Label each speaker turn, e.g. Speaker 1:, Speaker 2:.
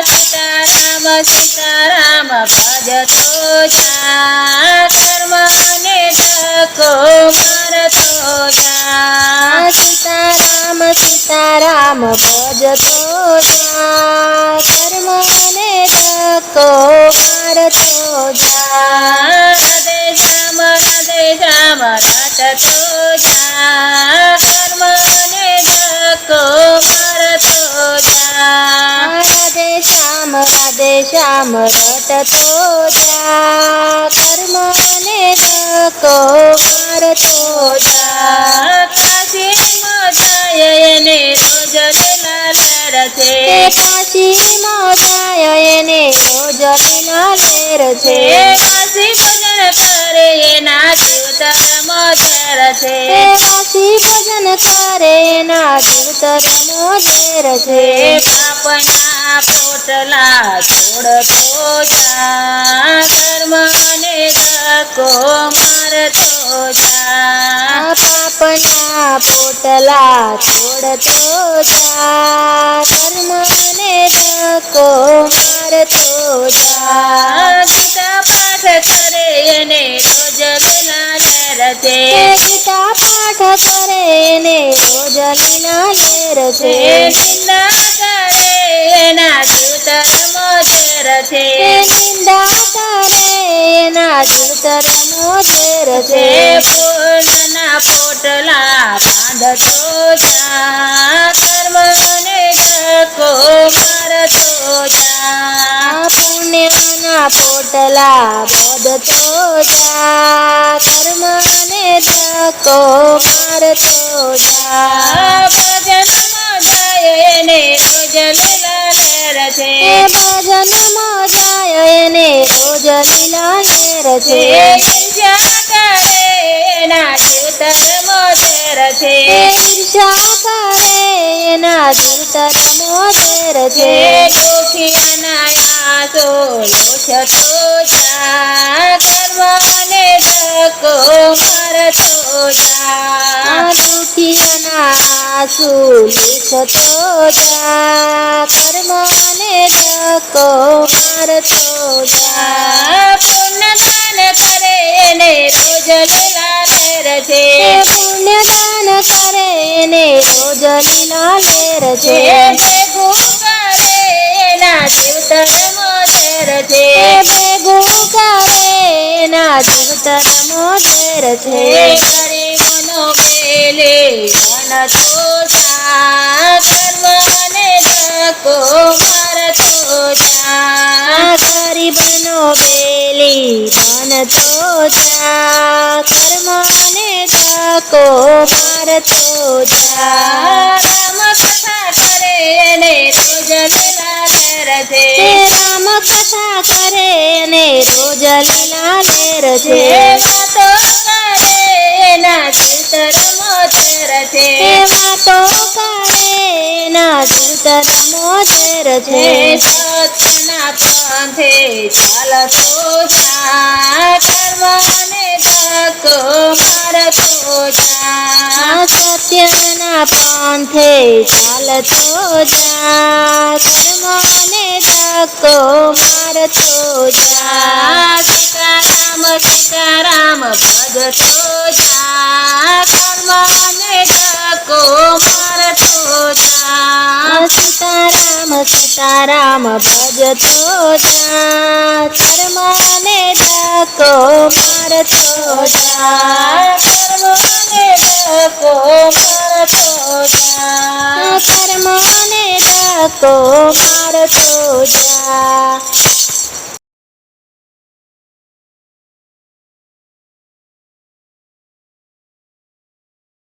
Speaker 1: સીતારામ સીતારામ ભજતો જા કર્મને ધક્કો મારતો જા
Speaker 2: સીતારામ સીતારામ ભજતો જા કર્મને ધક્કો મારતો જા
Speaker 1: રાધે શ્યામ રટતો જા કર્મને ધક્કો મારતો જા
Speaker 2: રાધે શ્યામ રટતો જા કર્મને ધક્કો મારતો જા
Speaker 1: કાશીમાં જાય એને રોજ લીલા લહેર છે
Speaker 2: કાશીમાં જાય એને રોજ લીલા લહેર છે
Speaker 1: કાશી ભજન કરે એના જીવતરમો ઝેર છે
Speaker 2: કાશી ભજન કરે એના જીવતરમો ઝેર છે
Speaker 1: પાપના પોટલા છોડતો જા કર્મને ધક્કો મારતો જા
Speaker 2: પાપના પોટલા છોડતો જા કર્મને ધક્કો મારતો જા
Speaker 1: ગીતા પાઠ કરે એને રોજ લીલા લહેર છે
Speaker 2: ગીતા પાઠ કરે એને રોજ લીલા લહેર છે
Speaker 1: નિંદા કરે એના જીવતરમો ઝેર છે
Speaker 2: નિંદા કરે એના જીવતરમો ઝેર છે
Speaker 1: પૂર્ણના પોટલા બાંધતો જા કર્મને ધક્કો મારતો જા
Speaker 2: પુણ્યના પોટલા બધતો જા કર્મને ધક્કો મારતો જા
Speaker 1: ભજનમાં જાય એને રોજ લીલા લહેર છે
Speaker 2: ભજનમાં જાય એને રોજ લીલા લહેર છે
Speaker 1: ઈર્ષ્યા કરે એના જીવતરમો ઝેર છે
Speaker 2: ઈર્ષા કરે એના જીવતરમો ઝેર છે
Speaker 1: દુખિયાના આંસુ લૂછતો જા કર્મને ધક્કો મારતો જા
Speaker 2: દુખિયાના આંસુ લૂછતો જા કર્મને ધક્કો મારતો જા
Speaker 1: પુણ્યદાન કરે એને રોજ લીલા લહેર છે
Speaker 2: પુણ્યદાન કરે એને રોજ લીલા લહેર છે
Speaker 1: ભેગું કરે એના જીવતરમો ઝેર છે
Speaker 2: ભેગું કરે એના જીવતરમો ઝેર છે
Speaker 1: ગરીબનો બેલે બનતો જા કર્મને ધક્કો મારતો જા
Speaker 2: ગરીબનો બેલી બનતો જા કર્મને ધક્કો મારતો જા
Speaker 1: રામ કથા કરે એને રોજ લીલા લહેર છે
Speaker 2: રામ કથા કરે એને રોજ લીલા લહેર છે
Speaker 1: વાતો કરે એના જીવતરમો ઝેર છે
Speaker 2: વાતો કરે એના જીવતરમો ઝેર છે
Speaker 1: સત્યના પંથે ચાલતો જા કર્મને ધક્કો મારતો જા
Speaker 2: સત્યના પંથે ચાલતો જા કર્મને ધક્કો મારતો જા
Speaker 1: સીતારામ સીતારામ ભજતો જા કર્મને ધક્કો મારતો જા
Speaker 2: સીતારામ સીતારામ ભજતો જા કર્મને ધક્કો મારતો જા
Speaker 1: કર્મને ધક્કો મારતો જા
Speaker 2: કર્મને ધક્કો મારતો જા